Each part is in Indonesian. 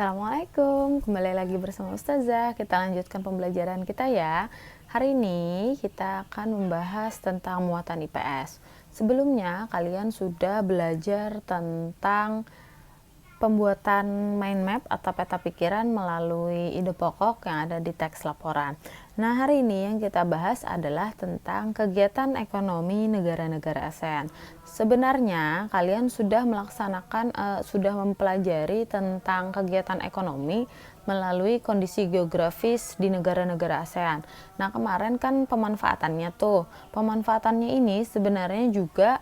Assalamualaikum, kembali lagi bersama Ustazah. Kita lanjutkan pembelajaran kita ya. Hari ini kita akan membahas tentang muatan IPS. Sebelumnya kalian sudah belajar tentang pembuatan mind map atau peta pikiran melalui ide pokok yang ada di teks laporan. Nah, hari ini yang kita bahas adalah tentang kegiatan ekonomi negara-negara ASEAN. Sebenarnya kalian sudah sudah mempelajari tentang kegiatan ekonomi melalui kondisi geografis di negara-negara ASEAN. Nah, kemarin kan pemanfaatannya Pemanfaatannya ini sebenarnya juga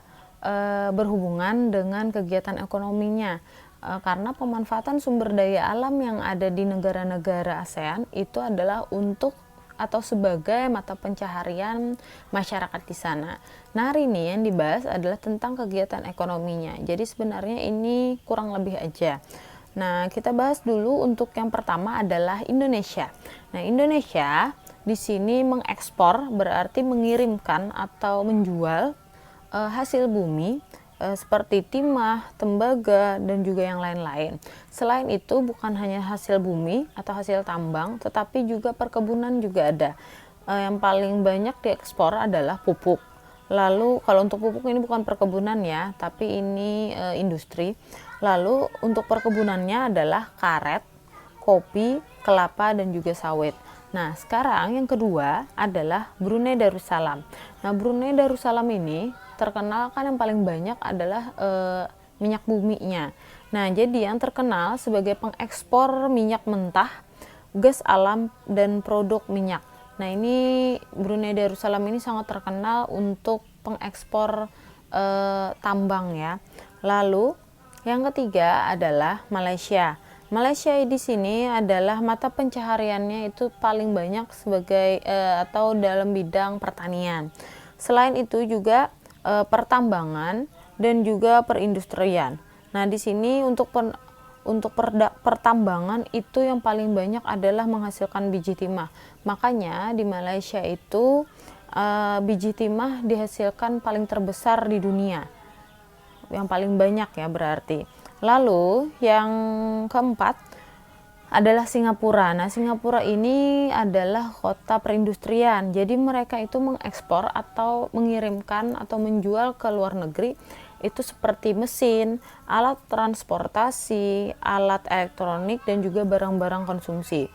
berhubungan dengan kegiatan ekonominya. Karena pemanfaatan sumber daya alam yang ada di negara-negara ASEAN itu adalah untuk atau sebagai mata pencaharian masyarakat di sana. Nah, hari ini yang dibahas adalah tentang kegiatan ekonominya. Jadi sebenarnya ini kurang lebih aja. Nah, kita bahas dulu untuk yang pertama adalah Indonesia. Nah, Indonesia di sini mengekspor berarti mengirimkan atau menjual hasil bumi seperti timah, tembaga, dan juga yang lain-lain. Selain itu, bukan hanya hasil bumi atau hasil tambang, tetapi juga perkebunan juga ada. Yang paling banyak diekspor adalah pupuk. Lalu, kalau untuk pupuk ini bukan perkebunan ya, tapi ini industri. Lalu, untuk perkebunannya adalah karet, kopi, kelapa, dan juga sawit. Nah, sekarang yang kedua adalah Brunei Darussalam. Nah, Brunei Darussalam ini terkenal kan yang paling banyak adalah minyak buminya. Nah, jadi yang terkenal sebagai pengekspor minyak mentah, gas alam, dan produk minyak. Nah, ini Brunei Darussalam ini sangat terkenal untuk pengekspor tambang ya. Lalu yang ketiga adalah Malaysia. Malaysia di sini adalah mata pencahariannya itu paling banyak sebagai atau dalam bidang pertanian. Selain itu juga pertambangan dan juga perindustrian. Nah, di sini untuk pertambangan itu yang paling banyak adalah menghasilkan biji timah. Makanya di Malaysia itu biji timah dihasilkan paling terbesar di dunia. Yang paling banyak ya berarti. Lalu yang keempat adalah Singapura. Nah, Singapura ini adalah kota perindustrian. Jadi mereka itu mengekspor atau mengirimkan atau menjual ke luar negeri itu seperti mesin, alat transportasi, alat elektronik, dan juga barang-barang konsumsi.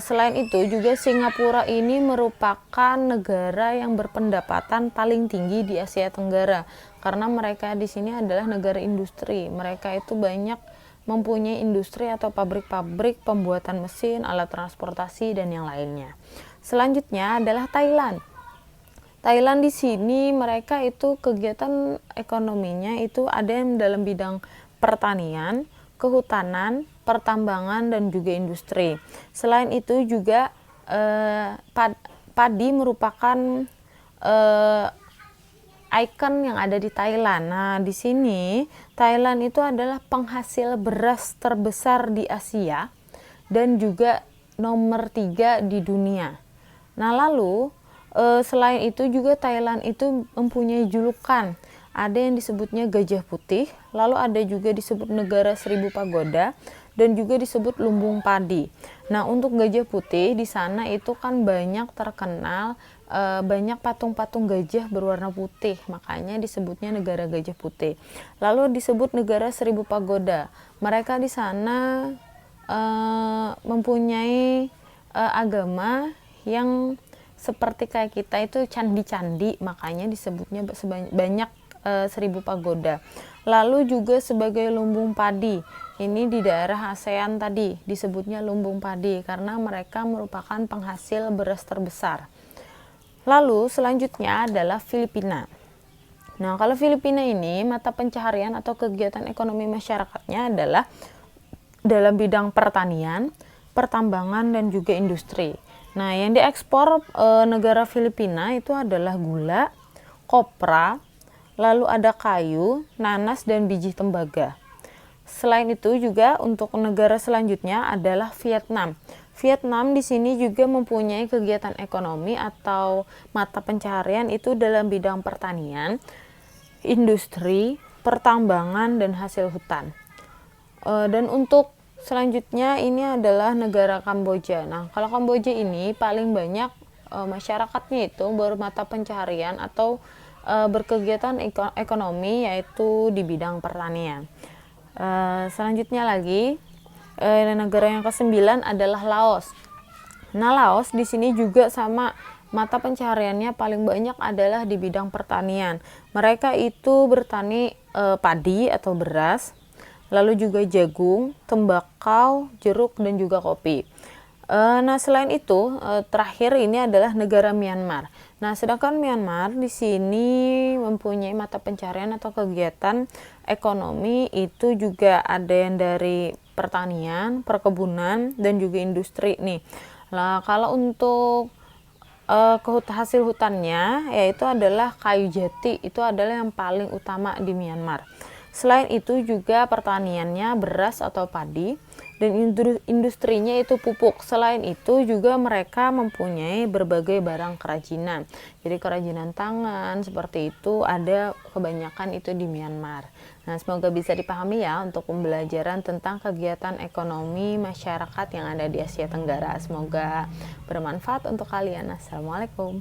Selain itu juga Singapura ini merupakan negara yang berpendapatan paling tinggi di Asia Tenggara karena mereka di sini adalah negara industri. Mereka itu banyak mempunyai industri atau pabrik-pabrik pembuatan mesin, alat transportasi, dan yang lainnya. Selanjutnya adalah Thailand. Thailand di sini mereka itu kegiatan ekonominya itu ada yang dalam bidang pertanian, kehutanan, pertambangan, dan juga industri. Selain itu juga padi merupakan ikon yang ada di Thailand. Nah, di sini Thailand itu adalah penghasil beras terbesar di Asia dan juga nomor 3 di dunia. Nah, lalu selain itu juga Thailand itu mempunyai julukan. Ada yang disebutnya Gajah Putih, lalu ada juga disebut Negara Seribu Pagoda, dan juga disebut Lumbung Padi. Nah, untuk Gajah Putih di sana itu kan banyak terkenal banyak patung-patung gajah berwarna putih, makanya disebutnya Negara Gajah Putih. Lalu disebut Negara Seribu Pagoda. Mereka di sana mempunyai agama yang seperti kayak kita itu candi-candi, makanya disebutnya banyak 1000 pagoda. Lalu juga sebagai lumbung padi, ini di daerah ASEAN tadi disebutnya lumbung padi karena mereka merupakan penghasil beras terbesar. Lalu selanjutnya adalah Filipina. Nah, kalau Filipina ini mata pencaharian atau kegiatan ekonomi masyarakatnya adalah dalam bidang pertanian, pertambangan, dan juga industri. Nah, yang diekspor negara Filipina itu adalah gula, kopra, lalu ada kayu, nanas, dan biji tembaga. Selain itu juga untuk negara selanjutnya adalah Vietnam. Vietnam di sini juga mempunyai kegiatan ekonomi atau mata pencaharian itu dalam bidang pertanian, industri, pertambangan, dan hasil hutan. Dan untuk Selanjutnya ini adalah negara Kamboja. Nah, kalau Kamboja ini paling banyak masyarakatnya itu bermata pencaharian atau berkegiatan ekonomi yaitu di bidang pertanian. Selanjutnya lagi negara yang ke-9 adalah Laos. Nah, Laos di sini juga sama, mata pencahariannya paling banyak adalah di bidang pertanian. Mereka itu bertani padi atau beras, lalu juga jagung, tembakau, jeruk, dan juga kopi. Nah, selain itu, terakhir ini adalah negara Myanmar. Nah, sedangkan Myanmar di sini mempunyai mata pencaharian atau kegiatan ekonomi itu juga ada yang dari pertanian, perkebunan, dan juga industri nih. Nah, kalau untuk hasil hutannya yaitu adalah kayu jati, itu adalah yang paling utama di Myanmar. Selain itu juga pertaniannya beras atau padi, dan industrinya itu pupuk. Selain itu juga mereka mempunyai berbagai barang kerajinan. Jadi kerajinan tangan seperti itu ada kebanyakan itu di Myanmar. Nah, semoga bisa dipahami ya untuk pembelajaran tentang kegiatan ekonomi masyarakat yang ada di Asia Tenggara. Semoga bermanfaat untuk kalian. Assalamualaikum.